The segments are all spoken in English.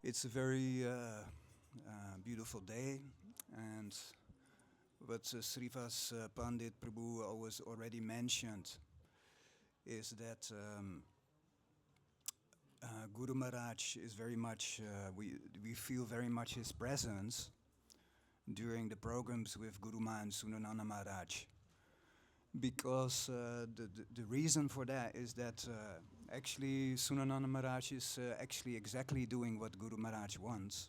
It's a very beautiful day, and what Srivas Pandit Prabhu always already mentioned is that Guru Maharaj is very much, we feel very much his presence during the programs with Guruma and Sundarananda Maharaj. Because the reason for that is that actually Sundarananda Maharaj is actually exactly doing what Guru Maharaj wants.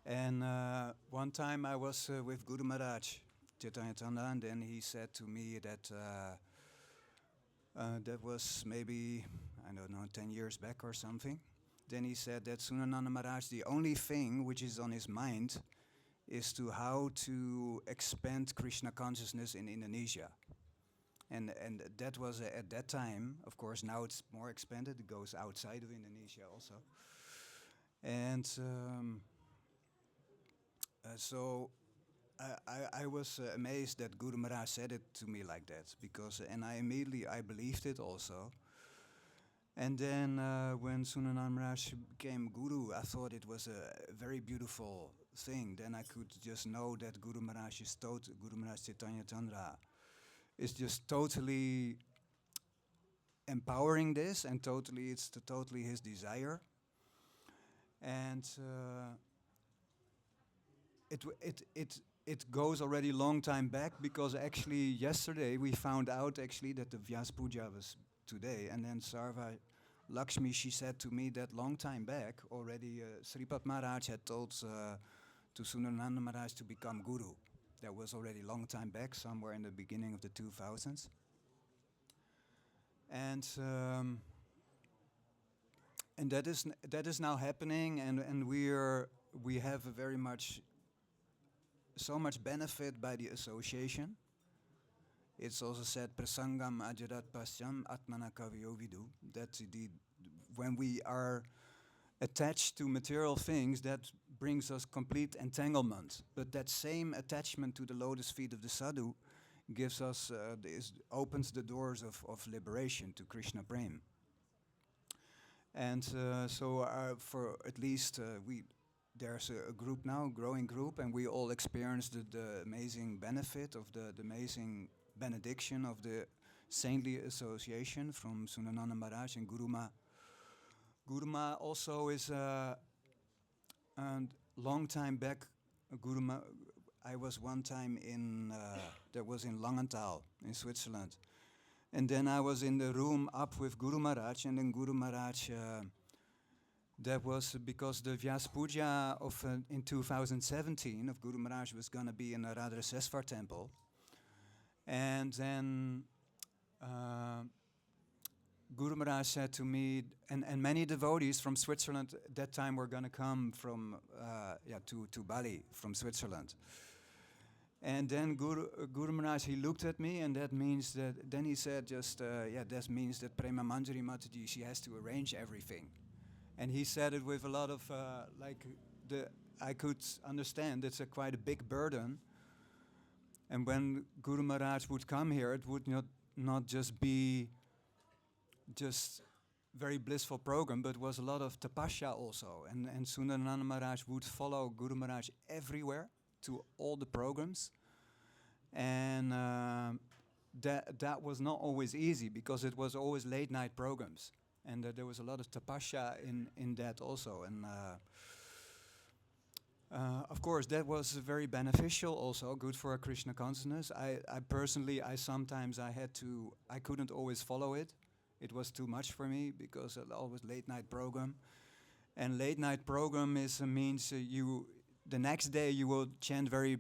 And one time I was with Guru Maharaj, Chaitanya Chanda, and then he said to me that that was maybe, I don't know, 10 years back or something. Then he said that Sundarananda Maharaj, the only thing which is on his mind is to how to expand Krishna consciousness in Indonesia. And that was at that time, of course, now it's more expanded, it goes outside of Indonesia also. And so I was amazed that Guru Maharaj said it to me like that, because, and I immediately, I believed it also. And then when Sundarananda Maharaj became Guru, I thought it was a very beautiful thing. Then I could just know that Guru Maharaj is Guru Maharaj Chaitanya Chandra is just totally empowering this, and totally, it's totally his desire. And it goes already a long time back, because actually yesterday we found out actually that the Vyasa Puja was today, and then Sarva Lakshmi, she said to me that long time back already Sripad Maharaj had told to Sundarananda Maharaj to become Guru. That was already a long time back, somewhere in the beginning of the 2000s. And that is now happening, and we have a very much, so much benefit by the association. It's also said, prasangam ajarat pasyam atmana kavyo vidu, that when we are attached to material things, that brings us complete entanglement. But that same attachment to the lotus feet of the sadhu gives us, opens the doors of liberation to Krishna Prem. And so for at least there's a group now, growing group, and we all experienced the amazing benefit of the amazing benediction of the saintly association from Sundarananda Maharaj and Guruma. Guruma also is a long time back. Guruma, I was one time in, that was in Langenthal in Switzerland. And then I was in the room up with Guru Maharaj, and then Guru Maharaj, that was because the Vyasa Puja of in 2017 of Guru Maharaj was going to be in the Radharaseswar temple. And then Guru Maharaj said to me, and many devotees from Switzerland at that time were going to come from, to Bali from Switzerland. And then Guru Maharaj, he looked at me, and that means that, then he said just, that means that Prema Manjari Mataji, she has to arrange everything. And he said it with a lot of, I could understand it's quite a big burden. And when Guru Maharaj would come here, it would not just be just very blissful program, but was a lot of tapasya also. And Sundarananda Maharaj would follow Guru Maharaj everywhere to all the programs. And that was not always easy, because it was always late night programs. And there was a lot of tapasya in that also. And of course, that was very beneficial also, good for our Krishna consciousness. I personally, I couldn't always follow it. It was too much for me, because it always late night program. And late night program means the next day you will chant very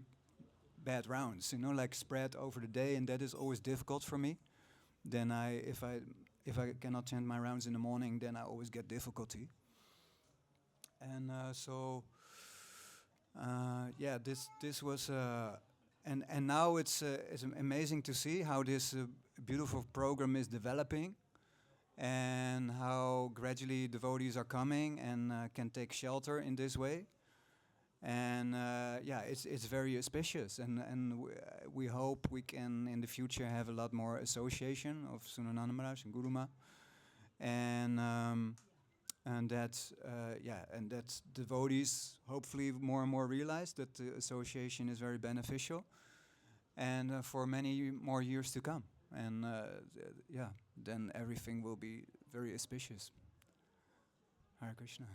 bad rounds, like spread over the day, and that is always difficult for me. Then if I cannot chant my rounds in the morning, then I always get difficulty. And this was, and now it's amazing to see how this beautiful program is developing, and how gradually devotees are coming and can take shelter in this way. And it's very auspicious, and we hope we can in the future have a lot more association of Sundarananda Maharaj and Guruma. And and that and that devotees hopefully more and more realize that the association is very beneficial, and for many more years to come, and then everything will be very auspicious. Hare Krishna.